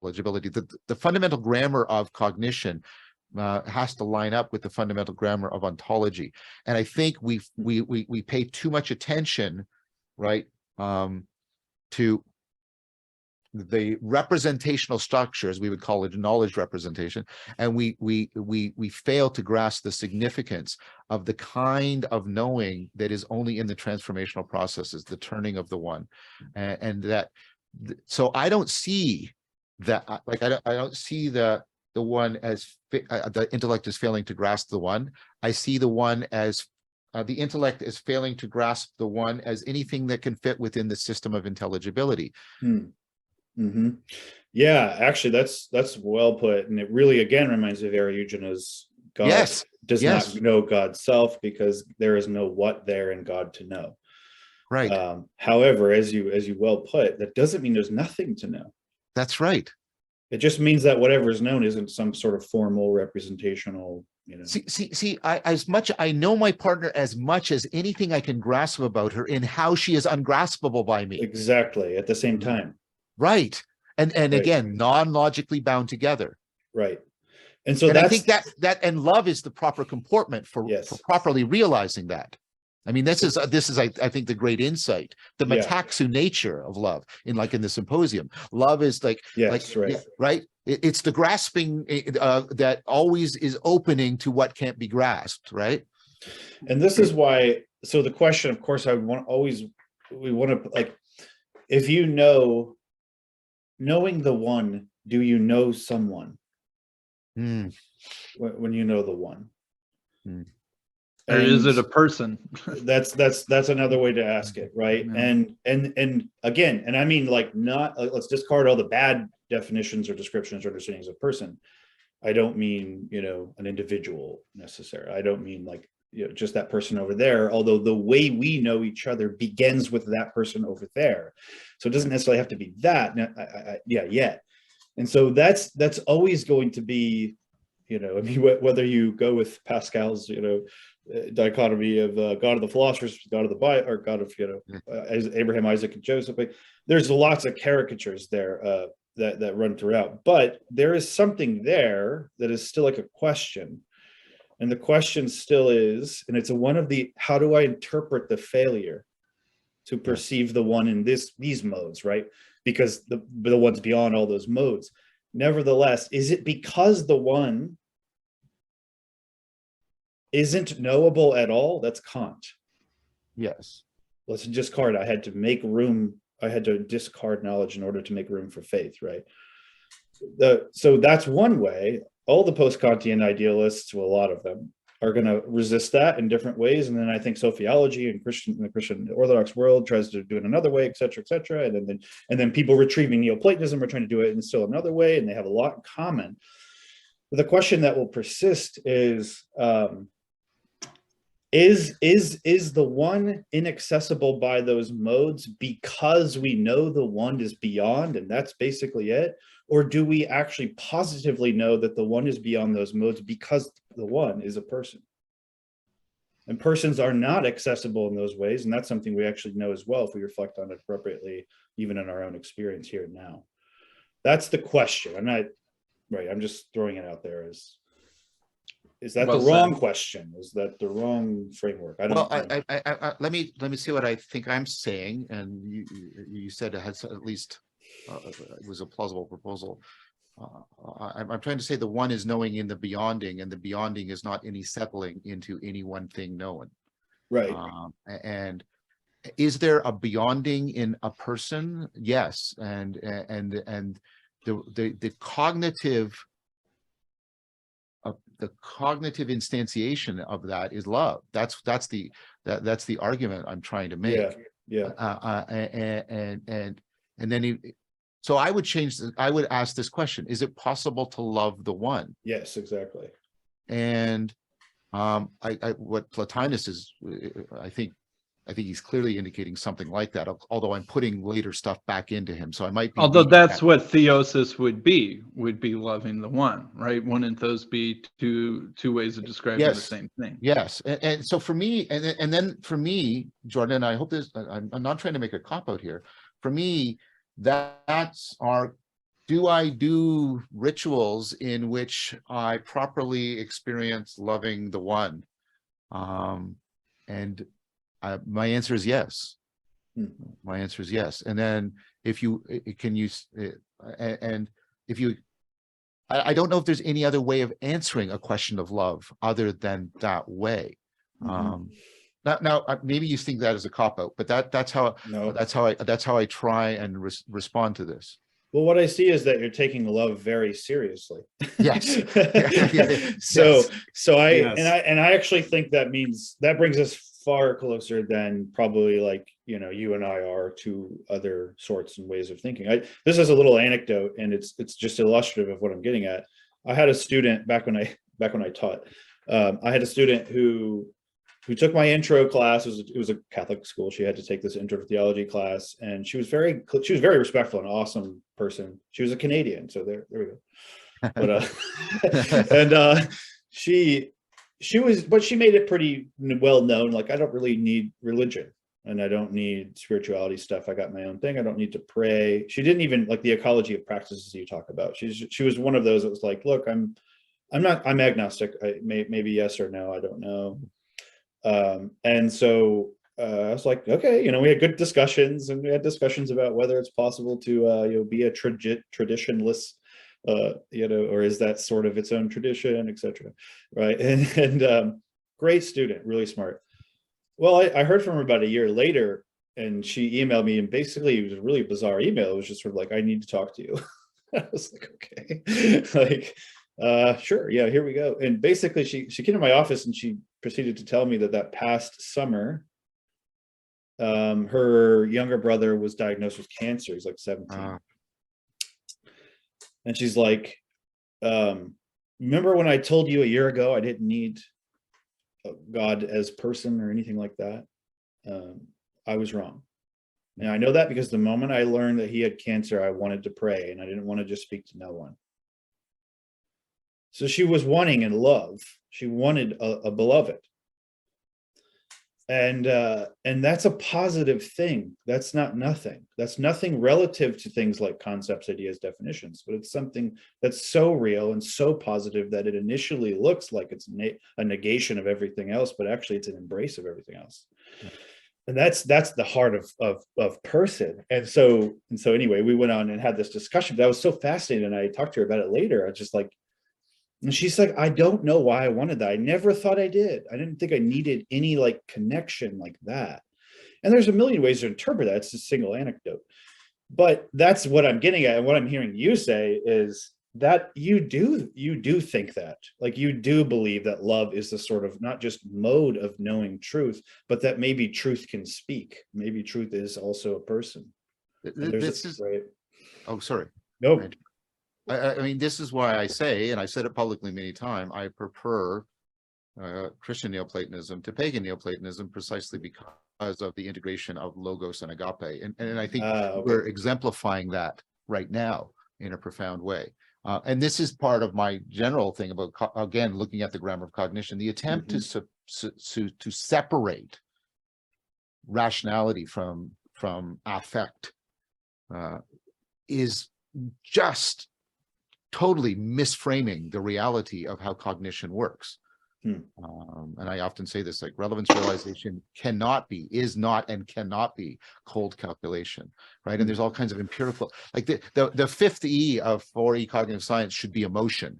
intelligibility. The fundamental grammar of cognition has to line up with the fundamental grammar of ontology. And I think we pay too much attention, right, to the representational structures, we would call it knowledge representation, and we fail to grasp the significance of the kind of knowing that is only in the transformational processes, the turning of the one, and that. So I don't see that, like I don't see the one as the intellect is failing to grasp the one. I see the one as the intellect is failing to grasp the one as anything that can fit within the system of intelligibility. Mm-hmm. Yeah, actually, that's well put, and it really again reminds me of Ariugena's God does not know God's self because there is no what there in God to know. Right. However, as you well put, that doesn't mean there's nothing to know. That's right. It just means that whatever is known isn't some sort of formal representational, you know. See, I know my partner as much as anything I can grasp about her in how she is ungraspable by me. Exactly. At the same time. Right. And right. Again, non-logically bound together. Right. And so I think that and love is the proper comportment for properly realizing that. I mean, this is I think the great insight, the metaxu nature of love in the symposium. Love is right. It's the grasping that always is opening to what can't be grasped, right? And this is why. So the question, of course, we want to if you know, knowing the one, do you know someone? When you know the one. Or is it a person? That's another way to ask it, right? Yeah. And again, and I mean, not let's discard all the bad definitions or descriptions or understandings of person. I don't mean, an individual necessarily. I don't mean just that person over there, although the way we know each other begins with that person over there. So it doesn't necessarily have to be that yet. And so that's always going to be, I mean, whether you go with Pascal's, dichotomy of God of the philosophers, God of the Bible, or God of, as Abraham, Isaac, and Joseph. There's lots of caricatures there that run throughout, but there is something there that is still like a question. And the question still is, and it's one of the, how do I interpret the failure to perceive the one in these modes, right? Because the one's beyond all those modes. Nevertheless, is it because the one isn't knowable at all? That's Kant. Yes. Let's discard. I had to discard knowledge in order to make room for faith, right? So that's one way. All the post-Kantian idealists, well, a lot of them, are going to resist that in different ways. And then I think sociology and the Christian Orthodox world tries to do it another way, et cetera, et cetera. And then people retrieving Neoplatonism are trying to do it in still another way, and they have a lot in common. But the question that will persist is the one inaccessible by those modes because we know the one is beyond and that's basically it? Or do we actually positively know that the one is beyond those modes because the one is a person? And persons are not accessible in those ways. And that's something we actually know as well if we reflect on it appropriately, even in our own experience here and now. That's the question. I'm just throwing it out there as, is that the wrong question? Is that the wrong framework? I don't know. Let me see what I think I'm saying. And you said it has at least it was a plausible proposal. I'm trying to say the one is knowing in the beyonding, and the beyonding is not any settling into any one thing known. Right. And is there a beyonding in a person? Yes. And the cognitive instantiation of that is love. That's the argument I'm trying to make. And then so I would ask this question: is it possible to love the one? Yes, exactly. And what Plotinus is, I think he's clearly indicating something like that, although I'm putting later stuff back into him. So I might be. Although that's what theosis would be loving the one, right? Wouldn't those be two ways of describing the same thing? Yes. And so for me, and then for me, Jordan, and I hope this, I'm not trying to make a cop out here. For me, that's our do I do rituals in which I properly experience loving the one? And my answer is yes. My answer is yes. And then if you can use, and if you, I don't know if there's any other way of answering a question of love other than that way. Now, maybe you think that as a cop-out, but that's how I try and respond to this. Well, what I see is that you're taking love very seriously. Yes. So I Yes. and I actually think that means that brings us far closer than probably like, you know, you and I are to other sorts and ways of thinking. This is a little anecdote, and it's just illustrative of what I'm getting at. I had a student back when I taught. I had a student who took my intro class. It was a Catholic school. She had to take this intro to theology class, and she was very respectful and awesome person. She was a Canadian, so there we go. But and she made it pretty well known. Like, I don't really need religion, and I don't need spirituality stuff. I got my own thing. I don't need to pray. She didn't even like the ecology of practices you talk about. She was one of those that was like, look, I'm agnostic. Maybe yes or no. I don't know. And so I was like, okay, you know, we had good discussions, and we had discussions about whether it's possible to, you know, be a traditionalist, you know, or is that sort of its own tradition, etc. Right. And great student, really smart. Well, I heard from her about a year later, and she emailed me, and basically it was a really bizarre email. It was just sort of like, I need to talk to you. I was like, okay, like, sure, yeah, here we go. And basically she came to my office, and she proceeded to tell me that past summer, her younger brother was diagnosed with cancer. He's like 17. And she's like, remember when I told you a year ago I didn't need God as person or anything like that? I was wrong. And I know that because the moment I learned that he had cancer, I wanted to pray, and I didn't want to just speak to no one. So she was wanting in love. She wanted a beloved. And that's a positive thing. That's not nothing. That's nothing relative to things like concepts, ideas, definitions, but it's something that's so real and so positive that it initially looks like it's a negation of everything else, but actually it's an embrace of everything else. And that's the heart of person. And so anyway, we went on and had this discussion. That was so fascinating. And I talked to her about it later. I was just like, and she's like, I don't know why I wanted that. I never thought I did. I didn't think I needed any like connection like that. And there's a million ways to interpret that. It's a single anecdote. But that's what I'm getting at. And what I'm hearing you say is that you do think that, like, you do believe that love is the sort of not just mode of knowing truth, but that maybe truth can speak. Maybe truth is also a person. Right. Oh, sorry. No. Right. I mean, this is why I say, and I've said it publicly many times, I prefer Christian Neoplatonism to pagan Neoplatonism precisely because of the integration of logos and agape. And I think we're exemplifying that right now in a profound way. And this is part of my general thing about, again, looking at the grammar of cognition, the attempt to separate rationality from affect is just totally misframing the reality of how cognition works. And I often say this, like, relevance realization is not and cannot be cold calculation, right? And there's all kinds of empirical, like the fifth E of 4E cognitive science should be emotion,